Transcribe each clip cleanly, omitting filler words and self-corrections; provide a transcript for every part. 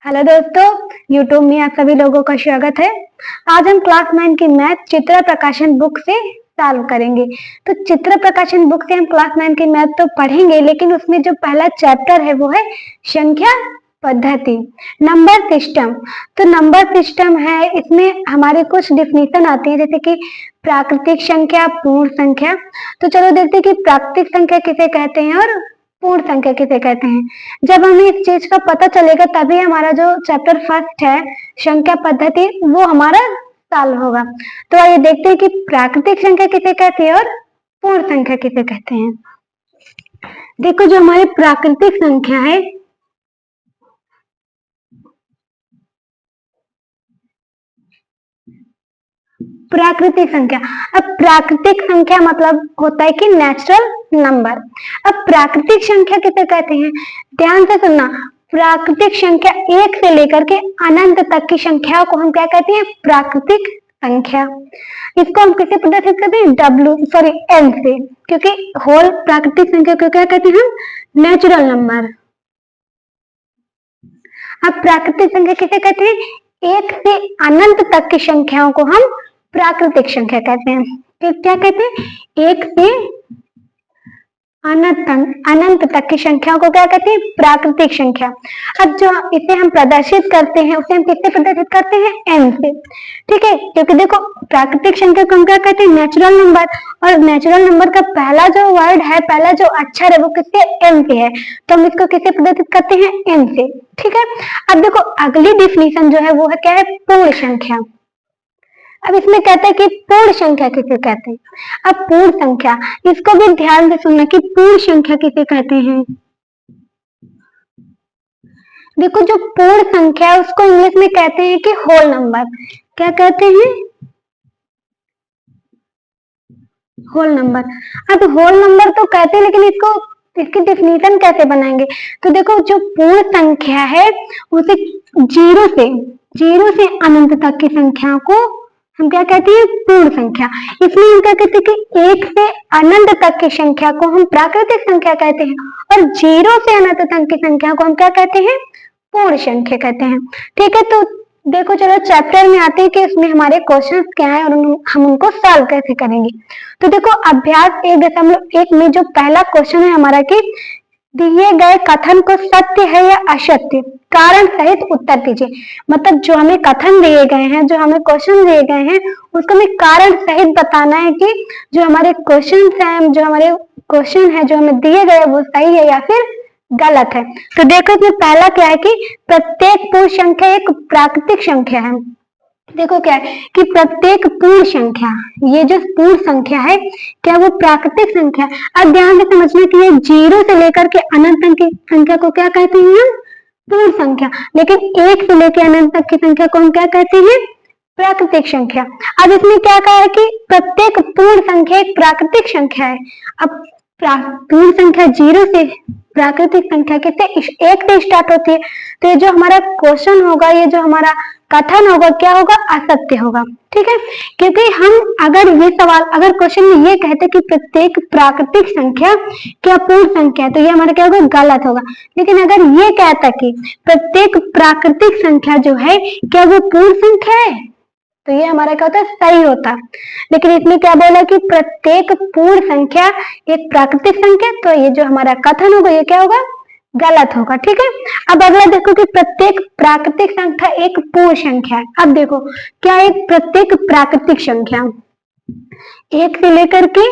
Hello दोस्तों, YouTube में आप सभी लोगों का स्वागत है। आज हम क्लास 9 की मैथ चित्र प्रकाशन बुक से सॉल्व करेंगे। तो चित्र प्रकाशन बुक से हम क्लास 9 की मैथ तो पढ़ेंगे, लेकिन उसमें जो पहला चैप्टर है वो है संख्या पद्धति, नंबर सिस्टम। तो नंबर सिस्टम है, इसमें हमारे कुछ डिफिनीशन आती है, जैसे कि प्राकृतिक संख्या, पूर्ण संख्या। तो चलो देखते हैं कि प्राकृतिक संख्या किसे कहते हैं और पूर्ण संख्या किसे कहते हैं। जब हमें इस चीज का पता चलेगा तभी हमारा जो चैप्टर फर्स्ट है संख्या पद्धति वो हमारा सॉल्व होगा। तो आइए देखते हैं कि प्राकृतिक संख्या किसे कहते हैं और पूर्ण संख्या किसे कहते हैं। देखो, जो हमारी प्राकृतिक संख्या है, प्राकृतिक संख्या, अब प्राकृतिक संख्या मतलब होता है कि नेचुरल नंबर। अब प्राकृतिक संख्या किसे कहते हैं, ध्यान से सुनना। प्राकृतिक संख्या एक से लेकर के अनंत तक की संख्याओं को हम क्या कहते हैं, प्राकृतिक संख्या। इसको हम किसे प्रदर्शित करते हैं, एन से, क्योंकि होल प्राकृतिक संख्या को क्या कहते हैं हम, नेचुरल नंबर। अब प्राकृतिक संख्या किसे कहते हैं, एक से अनंत तक की संख्याओं को हम प्राकृतिक संख्या कहते हैं। तो क्या कहते हैं, एक से अनंत तक की संख्याओं को क्या कहते हैं, प्राकृतिक संख्या। अब जो इसे हम प्रदर्शित करते हैं उसे हम किससे प्रदर्शित करते हैं, एन से। ठीक है, क्योंकि देखो प्राकृतिक संख्या को हम क्या कहते हैं, नेचुरल नंबर। और नेचुरल नंबर का पहला जो वर्ड है, पहला जो अक्षर है वो किससे, एन से है। तो हम इसको किससे प्रदर्शित करते हैं, एन से। ठीक है, अब देखो अगली डिफिनीशन जो है वो है क्या है, पूर्ण संख्या। अब इसमें कहते हैं कि पूर्ण संख्या किसे कहते हैं। अब पूर्ण संख्या, इसको भी ध्यान से सुनना कि पूर्ण संख्या किसे कहते हैं। देखो, जो पूर्ण संख्या है उसको इंग्लिश में कहते हैं कि होल नंबर। क्या कहते हैं, होल नंबर। अब होल नंबर तो कहते हैं, लेकिन इसकी डिफिनीशन कैसे बनाएंगे। तो देखो, जो पूर्ण संख्या है उसे जीरो से अनंत तक की संख्याओं को हम क्या कहते हैं, पूर्ण संख्या। इसमें हम क्या कहते हैं कि एक से अनंत तक की संख्या को हम प्राकृतिक संख्या कहते हैं, और जीरो से अनंत तक की संख्या को हम क्या कहते हैं, पूर्ण संख्या कहते हैं। ठीक है, तो देखो चलो चैप्टर में आते हैं कि इसमें हमारे क्वेश्चंस क्या है और हम उनको सॉल्व कैसे करेंगे। तो देखो, अभ्यास 1.1 में जो पहला क्वेश्चन है हमारा कि दिए गए कथन को सत्य है या असत्य, कारण सहित उत्तर दीजिए। मतलब जो हमें कथन दिए गए हैं, जो हमें क्वेश्चन दिए गए हैं, उसको हमें कारण सहित बताना है कि जो हमारे क्वेश्चन है जो हमें दिए गए वो सही है या फिर गलत है। तो देखो, इसमें पहला क्या है कि प्रत्येक पूर्ण संख्या एक प्राकृतिक संख्या है। देखो क्या है कि प्रत्येक पूर्ण संख्या, ये जो पूर्ण संख्या है क्या वो प्राकृतिक संख्या है। अब ध्यान से समझना कि ये जीरो से लेकर के अनंत तक की संख्या को क्या कहते हैं हम, पूर्ण संख्या। लेकिन एक से लेकर अनंत तक की संख्या को हम क्या कहते हैं, प्राकृतिक संख्या। अब इसमें क्या कहा है कि प्रत्येक पूर्ण संख्या एक प्राकृतिक संख्या है। अब पूर्ण संख्या जीरो से, प्राकृतिक संख्या किससे, एक से स्टार्ट होती है। तो ये जो हमारा क्वेश्चन होगा, ये जो हमारा कथन होगा, क्या होगा, असत्य होगा। ठीक है, क्योंकि हम अगर क्वेश्चन में ये कहते कि प्रत्येक प्राकृतिक संख्या क्या पूर्ण संख्या है, तो ये हमारा क्या होगा, गलत होगा। लेकिन अगर ये कहता कि प्रत्येक प्राकृतिक संख्या जो है क्या वो पूर्ण संख्या है, तो ये हमारा क्या होता है, सही होता। लेकिन इसमें क्या बोला कि प्रत्येक पूर्ण संख्या एक प्राकृतिक संख्या, तो ये जो हमारा कथन होगा ये क्या होगा, गलत होगा। ठीक है, अब अगला देखो कि प्रत्येक प्राकृतिक संख्या एक पूर्ण संख्या है। अब देखो क्या एक प्रत्येक प्राकृतिक संख्या, एक से लेकर के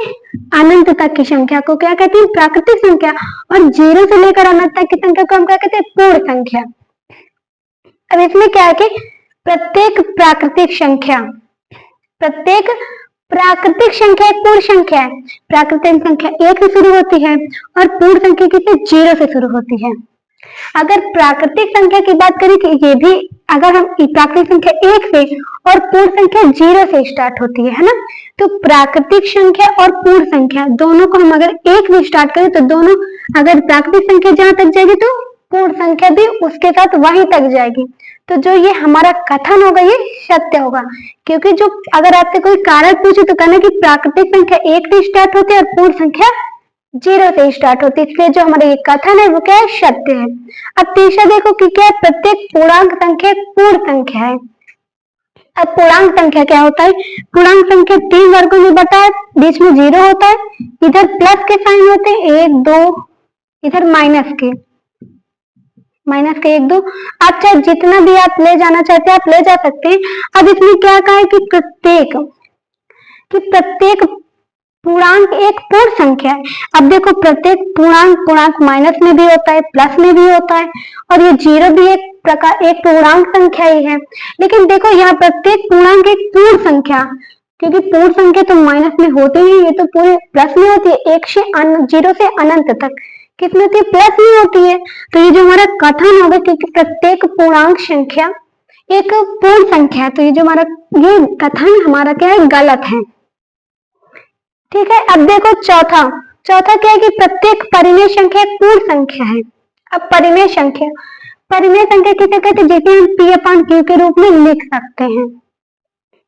अनंत तक की संख्या को क्या कहते हैं, प्राकृतिक संख्या। और जीरो से लेकर अनंत तक की संख्या को हम क्या कहते हैं, पूर्ण संख्या। अब इसमें क्या है कि प्रत्येक प्राकृतिक संख्या एक पूर्ण संख्या है। प्राकृतिक संख्या एक से शुरू होती है और पूर्ण संख्या किससे, जीरो से शुरू होती है। अगर प्राकृतिक संख्या की बात करें कि ये भी, अगर हम प्राकृतिक संख्या एक से और पूर्ण संख्या जीरो से स्टार्ट होती है ना, तो प्राकृतिक संख्या और पूर्ण संख्या दोनों को हम अगर एक से स्टार्ट करें तो दोनों, अगर प्राकृतिक संख्या जहां तक जाएगी तो पूर्ण संख्या भी उसके साथ वहीं तक जाएगी। तो जो ये हमारा कथन होगा ये सत्य होगा, क्योंकि जो अगर आपसे कोई कारण पूछे तो कहना कि प्राकृतिक संख्या एक से स्टार्ट होती है और पूर्ण संख्या जीरो से स्टार्ट होती है, इसलिए जो हमारा ये कथन है वो क्या है, सत्य है। अब तीसरा देखो कि क्या है, प्रत्येक पूर्णांक संख्या एक पूर्ण संख्या है। अब पूर्णांक संख्या क्या होता है, पूर्णांक संख्या 3 वर्गों में बटा है, बीच में जीरो होता है, इधर प्लस के साइन होते हैं 1 2, इधर माइनस के 1 2। आप चाहे जितना भी आप ले जाना चाहते हैं आप ले जा सकते हैं। अब इसमें क्या कहा है कि प्रत्येक पूर्णांक एक पूर्ण संख्या है। अब देखो प्रत्येक पूर्णांक माइनस में भी होता है, प्लस में भी होता है, और ये जीरो भी एक पूर्णांक संख्या ही है। लेकिन देखो यहाँ प्रत्येक पूर्णांक एक पूर्ण संख्या, क्योंकि पूर्ण संख्या तो माइनस में होती ही, ये तो पूरे प्लस में होती है, जीरो से अनंत तक कितनी होती है, प्लस में होती है। तो ये जो हमारा कथन होगा, क्योंकि प्रत्येक पूर्णांक संख्या एक पूर्ण संख्या है, तो ये जो हमारा ये कथन हमारा क्या है, गलत है। ठीक है। अब देखो चौथा क्या है कि प्रत्येक परिमेय संख्या एक पूर्ण संख्या है। अब परिमेय संख्या किसे कहते हैं, जिसे हम P अपान Q के रूप में लिख सकते हैं।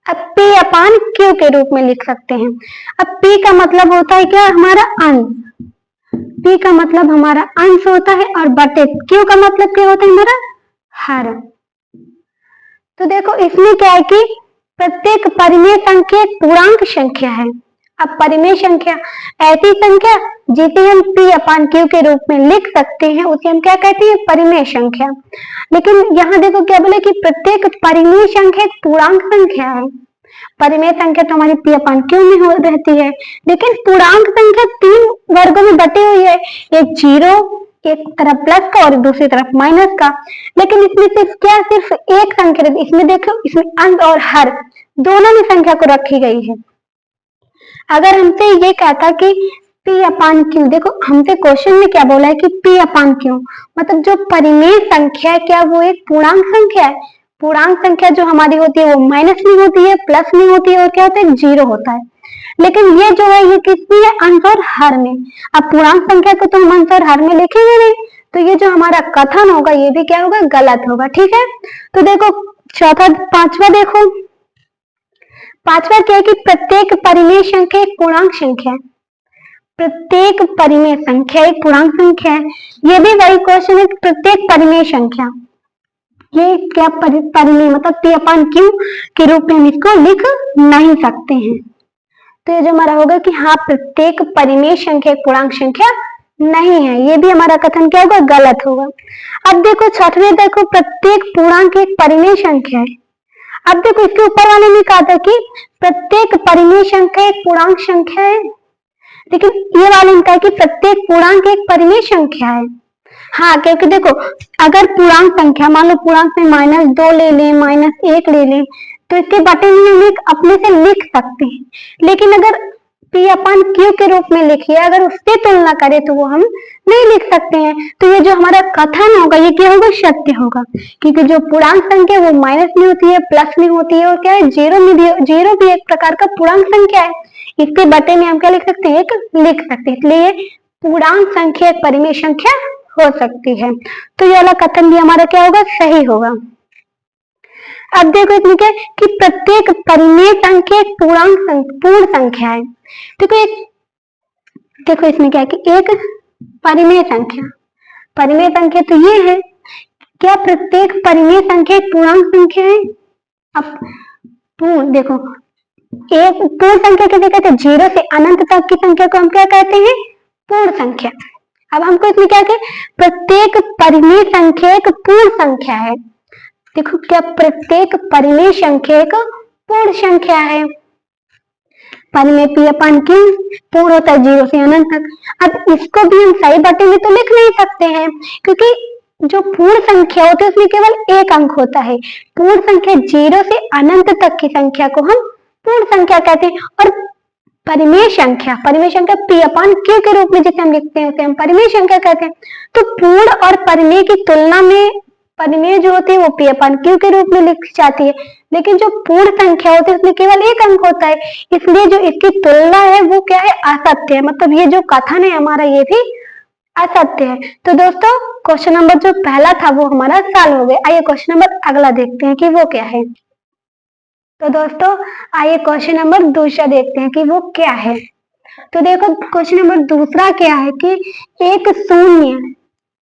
अब P अपान Q के रूप में लिख सकते हैं। अब P का मतलब होता है क्या, हमारा अंश। P का मतलब हमारा अंश होता है, और बटे Q का मतलब क्या होता है, हमारा हर। तो देखो इसमें क्या है कि प्रत्येक परिमेय संख्या एक पूर्णांक संख्या है। अब परिमेय संख्या ऐसी संख्या जिसे हम P अपान Q के रूप में लिख सकते हैं, उसे हम क्या कहते हैं, परिमेय संख्या। लेकिन यहाँ देखो क्या बोले कि प्रत्येक परिमेय संख्या एक पूर्णांक संख्या है। परिमेय संख्या तो हमारी P अपान Q में हो रहती है, लेकिन पूर्णांक संख्या 3 वर्गों में बटी हुई है, एक जीरो, एक तरफ प्लस का और दूसरी तरफ माइनस का। लेकिन इसमें सिर्फ एक संख्या रहती है। इसमें देखो, इसमें अंश और हर दोनों में संख्या को रखी गई है। अगर हमसे ये कहता कि P अपान Q, देखो हमसे क्वेश्चन में क्या बोला है कि P अपान Q मतलब जो परिमेय संख्या है, क्या वो एक पूर्णांक संख्या है। पूर्णांक संख्या जो हमारी होती है वो माइनस में होती है, प्लस में होती है, और क्या होता है, जीरो होता है। लेकिन ये जो है ये किसमें है, अंश और हर में। अब पूर्णांक संख्या को तो हम अंश और हर में लिखेंगे नहीं, तो ये जो हमारा कथन होगा ये भी क्या होगा, गलत होगा। ठीक है। तो देखो पांचवा क्या है कि प्रत्येक परिमेय संख्या एक पूर्णांक संख्या है। प्रत्येक परिमेय संख्या एक पूर्णांक संख्या है। ये भी वही क्वेश्चन है, प्रत्येक परिमेय संख्या, ये क्या परिमेय मतलब P अपान Q के रूप में हम इसको लिख नहीं सकते हैं। तो ये जो हमारा होगा कि हाँ प्रत्येक परिमेय संख्या एक पूर्णांक संख्या नहीं है, ये भी हमारा कथन क्या होगा, गलत होगा। अब देखो छठवें, देखो प्रत्येक पूर्णांक एक परिमेय संख्या है। अब देखो इसके ऊपर वाले ने कहा था कि प्रत्येक परिमेय संख्या एक पूर्णांक संख्या है, लेकिन ये वाले ने कहा कि प्रत्येक पूर्णांक एक परिमेय संख्या है। हाँ, क्योंकि देखो अगर पूर्णांक संख्या, मान लो पूर्णांक में -2 ले लें, -1 ले लें, तो इसके बटे में हम एक अपने से लिख सकते हैं। लेकिन अगर P अपान Q के रूप में लिखिए, अगर उससे तुलना करें तो वो हम नहीं लिख सकते हैं। तो ये जो हमारा कथन होगा ये क्या होगा, सत्य होगा, क्योंकि जो पूर्णांक संख्या वो माइनस में होती है, प्लस में होती है, और क्या है, जीरो भी एक प्रकार का पूर्णांक संख्या है। इसके बटे में हम क्या लिख सकते हैं, एक लिख सकते हैं, इसलिए पूर्णांक संख्या एक परिमेय संख्या हो सकती है। तो ये वाला कथन भी हमारा क्या होगा, सही होगा। अब देखो इसमें क्या कि प्रत्येक परिमेय संख्या एक पूर्ण संख्या है। देखो इसमें क्या है कि एक परिमेय संख्या तो ये है, क्या प्रत्येक परिमेय संख्या एक पूर्णांक संख्या है। अब देखो एक पूर्ण संख्या किसे कहते हैं, जीरो से अनंत तक की संख्या को हम क्या कहते हैं, पूर्ण संख्या। अब हमको इसमें क्या है, प्रत्येक परिमेय संख्या एक पूर्ण संख्या है। देखो क्या प्रत्येक परिमेय संख्या एक पूर्ण संख्या है। परिमेय P अपान Q पूर्ण होता है जीरो से अनंत तक। अब इसको भी हम सही बटे में तो लिख नहीं सकते हैं, क्योंकि जो पूर्ण संख्या होती है उसमें केवल एक अंक होता है। पूर्ण संख्या जीरो से अनंत तक की संख्या को हम पूर्ण संख्या कहते हैं, और परिमेय संख्या P अपान Q के रूप में जिसे हम लिखते हैं उसे हम परिमेय संख्या कहते हैं। तो पूर्ण और परिमेय की तुलना में परिमेय जो होती है वो P अपान Q के रूप में लिखी जाती है, लेकिन जो पूर्ण संख्या होती है उसमें केवल एक अंक होता है, इसलिए जो इसकी तुलना है वो क्या है, असत्य है। मतलब ये जो कथन है हमारा ये भी असत्य है। तो दोस्तों क्वेश्चन नंबर जो पहला था वो हमारा सॉल्व हो गया। आइए क्वेश्चन नंबर अगला देखते हैं कि वो क्या है। तो दोस्तों आइए क्वेश्चन नंबर दूसरा देखते हैं कि वो क्या है। तो देखो क्वेश्चन नंबर दूसरा क्या है कि एक शून्य,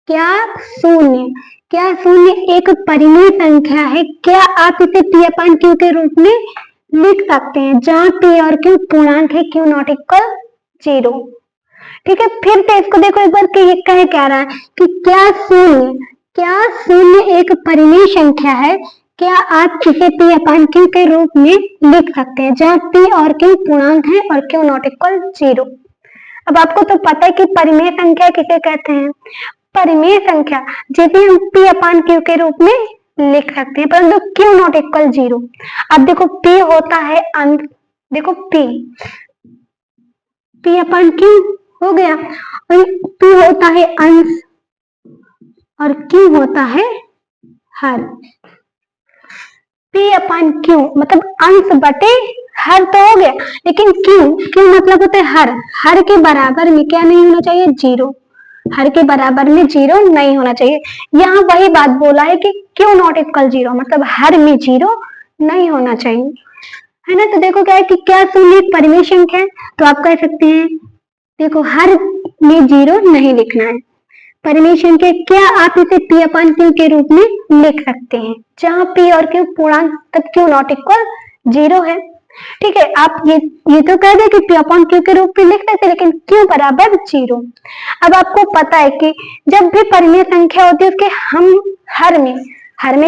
क्या शून्य, क्या शून्य एक परिमेय संख्या है, क्या आप इसे p अपान क्यू के रूप में लिख सकते हैं जहां p और q पूर्णांक है, q नॉट इक्वल 0। ठीक है, फिर से इसको देखो एक बार कि ये कह रहा है कि क्या शून्य एक परिमेय संख्या है, क्या आप इसे p अपान क्यू के रूप में लिख सकते हैं जहां p और q पूर्णांक है और q नॉट इक्वल 0। अब आपको तो पता है कि परिमेय संख्या किसे कहते हैं, परिमेय संख्या जिसे हम p अपान क्यू के रूप में लिख सकते हैं, परंतु q नॉट इक्वल 0। अब देखो p होता है अंश, देखो p अपान क्यू हो गया, और p होता है अंश और q होता है हर। p अपान क्यू मतलब अंश बटे हर तो हो गया, लेकिन क्यू मतलब होता है हर के बराबर में क्या नहीं होना चाहिए, 0। हर के बराबर में 0 नहीं होना चाहिए। यहाँ वही बात बोला है कि क्यू नॉट इक्वल 0 मतलब हर में 0 नहीं होना चाहिए, है ना। तो देखो क्या है कि क्या शून्य एक परिमेय संख्या है, तो आप कह सकते हैं देखो हर में 0 नहीं लिखना है, परिमेय संख्या क्या आप इसे p अपान क्यू के रूप में लिख सकते हैं जहां p और q पूर्णांक तक q नॉट इक्वल 0 है। ठीक है, आप ये तो कह दे कि p अपान क्यू के रूप में लिख सकते, लेकिन q बराबर 0। अब आपको पता है कि जब भी परिमेय संख्या होती है उसके हम हर में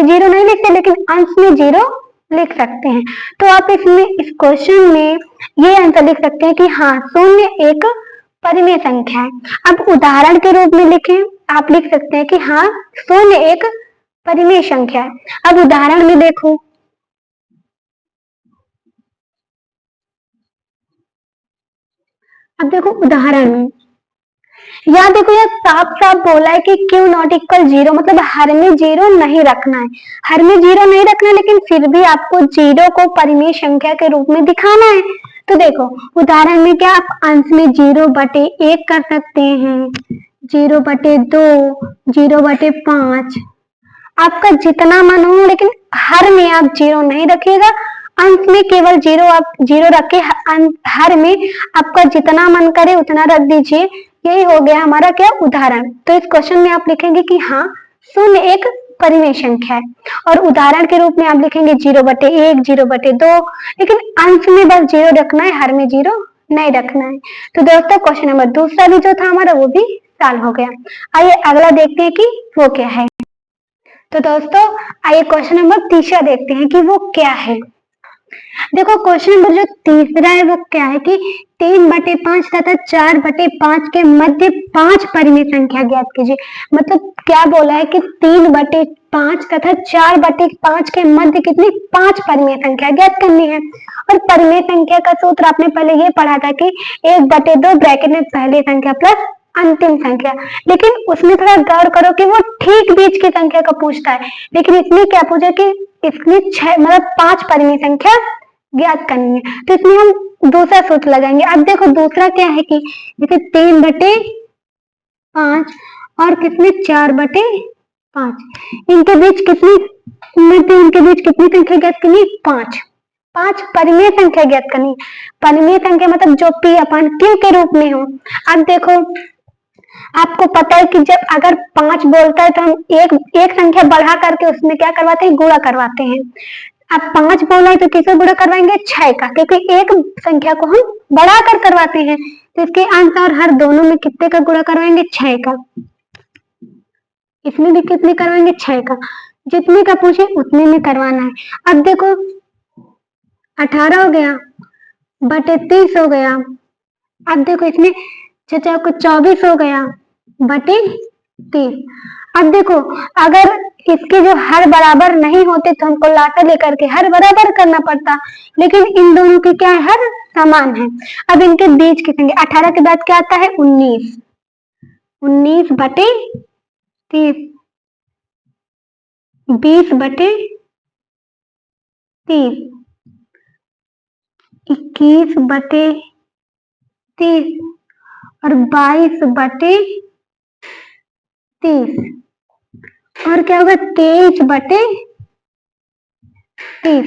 0 नहीं लिखते, लेकिन अंश में 0 लिख सकते हैं। तो आप इसमें इस क्वेश्चन में ये आंसर लिख सकते हैं कि हाँ शून्य एक परिमेय संख्या है। अब उदाहरण के रूप में लिखें, आप लिख सकते हैं कि हाँ शून्य एक परिमेय संख्या है। अब उदाहरण में देखो, अब देखो उदाहरण में यहाँ देखो यह साफ साफ बोला है कि q नॉट इक्वल 0 मतलब हर में 0 नहीं रखना है, हर में 0 नहीं रखना, लेकिन फिर भी आपको 0 को परिमेय संख्या के रूप में दिखाना है। तो देखो उदाहरण में क्या आप अंश में 0/1 कर सकते हैं, 0/2, 0/5, आपका जितना मन हो, लेकिन हर में आप 0 नहीं रखिएगा, अंश में केवल 0 आप 0 रखे, हर में आपका जितना मन करे उतना रख दीजिए। यही हो गया हमारा क्या उदाहरण। तो इस क्वेश्चन में आप लिखेंगे कि हाँ शून्य एक परिमेय संख्या है, और उदाहरण के रूप में आप लिखेंगे 0/1, 0/2, लेकिन अंश में बस 0 रखना है, हर में 0 नहीं रखना है। तो दोस्तों क्वेश्चन नंबर दूसरा भी जो था हमारा वो भी सॉल्व हो गया। आइए अगला देखते हैं कि वो क्या है। तो दोस्तों आइए क्वेश्चन नंबर तीसरा देखते हैं कि वो क्या है। देखो क्वेश्चन नंबर जो तीसरा है वो क्या है कि 3/5 तथा 4/5 के मध्य 5 परिमेय संख्या ज्ञात कीजिए। मतलब क्या बोला है कि 3/5 तथा 4/5 के मध्य कितनी 5 परिमेय संख्या ज्ञात करनी है। और परिमेय संख्या का सूत्र आपने पहले ये पढ़ा था कि 1/2 ब्रैकेट में पहली संख्या प्लस अंतिम संख्या, लेकिन उसमें थोड़ा गौर करो कि वो ठीक बीच की संख्या का पूछता है, लेकिन इसमें क्या पूछा कि इसमें 6 मतलब 5 परिमेय संख्या ज्ञात करनी है। तो इसमें हम दूसरा सूत्र लगाएंगे। अब देखो दूसरा क्या है कि जैसे 3/5 और कितने 4/5, इनके बीच कितनी संख्या ज्ञात करनी, 5 परिमेय संख्या ज्ञात करनी। परिमेय संख्या मतलब जो p अपान क्यू के रूप में हो। अब देखो आपको पता है कि जब अगर 5 बोलता है तो हम एक संख्या बढ़ा करके उसमें क्या करवाते हैं, गुणा करवाते हैं। अब 5 बोला है तो किसे गुणा करवाएंगे, 6 का, क्योंकि एक संख्या को हम बढ़ा कर करवाते हैं। तो इसके अंश और हर दोनों में कितने का गुणा करवाएंगे, 6 का। इसमें भी कितने करवाएंगे, 6 का। जितने का पूछे उतने में करवाना है। अब देखो 18 हो गया बटे 30 हो गया। अब देखो इसमें चाचा को 24 हो गया बटे 30। अब देखो अगर इसके जो हर बराबर नहीं होते तो हमको लाटा लेकर के हर बराबर करना पड़ता, लेकिन इन दोनों के क्या है, हर समान है। अब इनके बीच की संख्या 18 के बाद क्या आता है, 19 बटे 30, 20 बटे 30, 21 बटे 30 और 22 बटे 30, और क्या होगा 23 बटे 30।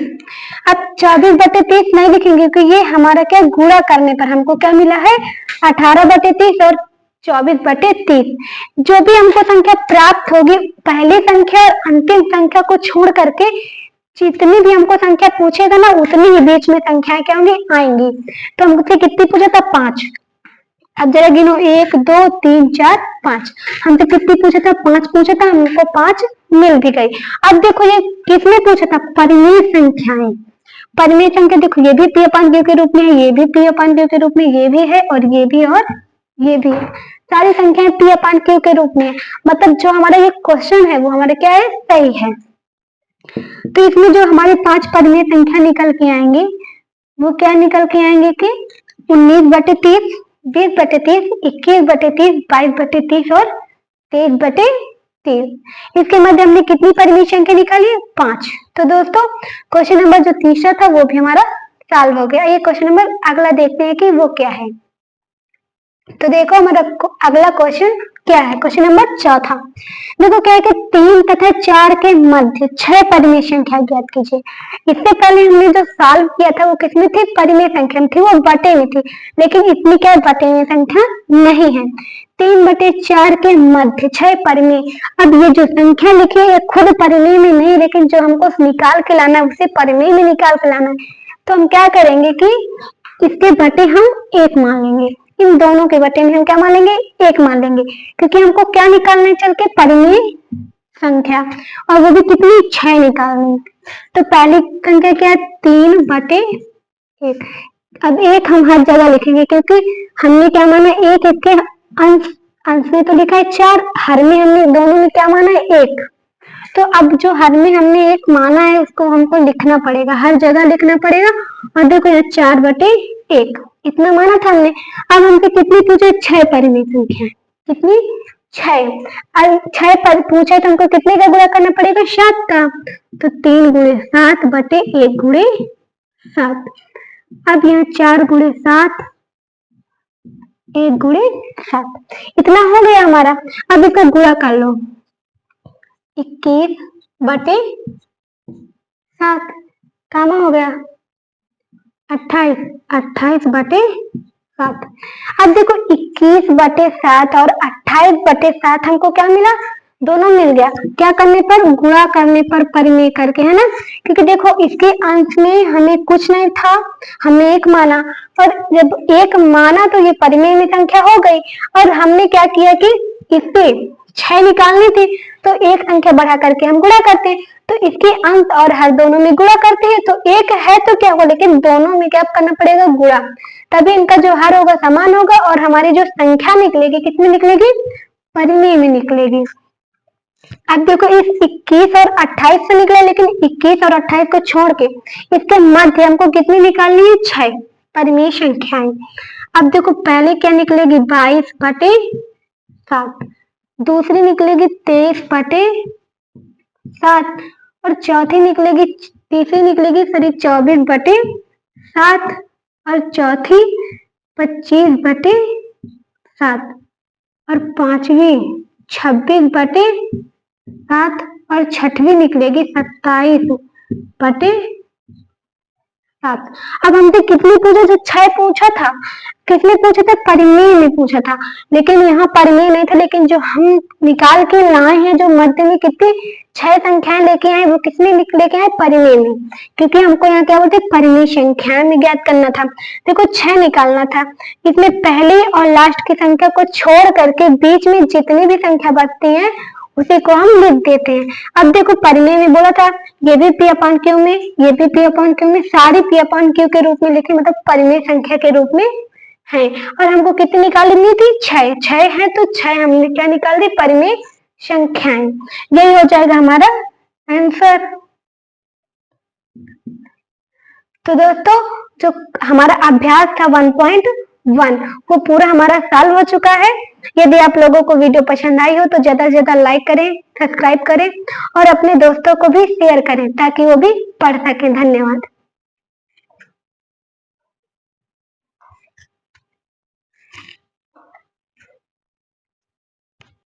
अब 24/30 नहीं लिखेंगे क्योंकि ये हमारा क्या गुणा करने पर हमको क्या मिला है 18/30 और 24/30। जो भी हमको संख्या प्राप्त होगी पहली संख्या और अंतिम संख्या को छोड़ करके जितनी भी हमको संख्या पूछेगा ना उतनी ही बीच में संख्याएं क्या होंगी आएंगी। तो हमसे कितनी पूछा था 5। अब जरा गिनो 1 2 3 4 5। हमसे कितनी पूछा था 5 पूछा था हमको 5 मिल भी गई। अब देखो ये किसने पूछा था परिमेय संख्याएं। परिमेय संख्या देखो ये भी p अपान q के रूप में है ये भी p अपान q के रूप में ये भी है और ये भी और ये भी है। सारी संख्याएं p अपान q के रूप में है। मतलब जो हमारा ये क्वेश्चन है वो हमारा क्या है सही है। तो इसमें जो हमारे 5 परिमेय संख्या निकल के आएंगे वो क्या निकल के आएंगे कि 19/30 20/30 21/30 22/30 और 23/30। इसके मध्य हमने कितनी परिमेय संख्या निकाली 5। तो दोस्तों क्वेश्चन नंबर जो तीसरा था वो भी हमारा सॉल्व हो गया। ये क्वेश्चन नंबर अगला देखते हैं कि वो क्या है। तो देखो हमारा अगला क्वेश्चन क्या है। क्वेश्चन नंबर चौथा देखो क्या है कि 3 तथा 4 के मध्य 6 परिमेय संख्या ज्ञात कीजिए। इससे पहले हमने जो सॉल्व किया था वो किसमें थी परिमेय संख्या में थी वो बटे में थी लेकिन इसमें क्या बटे में संख्या नहीं है। 3/4 के मध्य 6 परिमेय। अब ये जो संख्या लिखी है ये खुद परिमेय में नहीं लेकिन जो हमको निकाल के लाना है उसे परिमेय में निकाल के लाना है। तो हम क्या करेंगे कि इसके बटे हम 1 मान लेंगे। इन दोनों के बटे में हम क्या मान लेंगे 1 मान लेंगे क्योंकि हमको क्या निकालना है चल के परिमेय संख्या और वो भी कितनी 6 निकालनी। तो पहली संख्या क्या है 3/1। अब 1 हम हर जगह लिखेंगे क्योंकि हमने क्या माना 1 इसके अंश में तो लिखा है 4 हर में हमने दोनों में क्या माना है 1। तो अब जो हर में हमने 1 माना है उसको हमको लिखना पड़ेगा हर जगह लिखना पड़ेगा। और देखो यहाँ 4/1 इतना माना था हमने। अब हमसे कितनी पूछे 6 परिमेय संख्या कितनी 6। अब 6 पर पूछा तो हमको कितने का गुणा करना पड़ेगा 7 का। तो 3 × 7/1 × 7। अब यहाँ 4 × 7 1 × 7 इतना हो गया हमारा। अब इसका गुणा कर लो 21/7 कामा हो गया 28/7। अब देखो 21/7 और 28/7 हमको क्या मिला दोनों मिल गया। क्या करने पर गुणा करने पर परिमेय करके है ना क्योंकि देखो इसके अंश में हमें कुछ नहीं था हमने 1 माना और जब 1 माना तो ये परिमेय में संख्या हो गई। और हमने क्या किया कि इससे 6 निकालनी थी तो एक संख्या बढ़ा करके हम गुणा करते हैं। तो इसके अंश और हर दोनों में गुणा करते हैं तो 1 है तो क्या होगा लेकिन दोनों में क्या करना पड़ेगा गुणा। तभी इनका जो हर होगा समान होगा और हमारी जो संख्या निकलेगी कितनी निकलेगी परिमेय में निकलेगी। अब देखो इस 21 और 28 से निकला लेकिन 21 और 28 को छोड़ के इसके मध्य हमको कितनी निकालनी है 6 परिमेय संख्याएं। अब देखो पहले क्या निकलेगी 22/7 दूसरी निकलेगी 23/7 और चौथी निकलेगी तीसरी निकलेगी 24/7 और चौथी 25/7 और पांचवी 26/7 और छठवीं निकलेगी 27/7। अब हमसे कितनी पूछा जो 6 पूछा था किसने पूछा था परिमेय में पूछा था लेकिन यहाँ परिमेय नहीं था लेकिन जो हम निकाल के लाए हैं जो मध्य में कितनी 6 संख्याएं लेके आए वो किसमें लेके आए परिमेय में क्योंकि हमको यहाँ क्या बोलते परिमेय संख्याएं में ज्ञात करना था। देखो 6 निकालना था इसमें पहली और लास्ट की संख्या को छोड़ करके बीच में जितनी भी संख्या बचती है उसी को हम लिख देते हैं। अब देखो परिमेय में बोला था ये भी p/q में ये भी p/q में सारी p/q के रूप में लिखे मतलब परिमेय संख्या के रूप में है। और हमको कितनी निकालनी थी 6 है तो 6 हमने क्या निकाल दी परिमेय संख्याएं। यही हो जाएगा हमारा आंसर। तो दोस्तों जो हमारा अभ्यास था 1.1 वो पूरा हमारा सॉल्व हो चुका है। यदि आप लोगों को वीडियो पसंद आई हो तो ज्यादा से ज्यादा लाइक करें सब्सक्राइब करें और अपने दोस्तों को भी शेयर करें ताकि वो भी पढ़ सकें। धन्यवाद।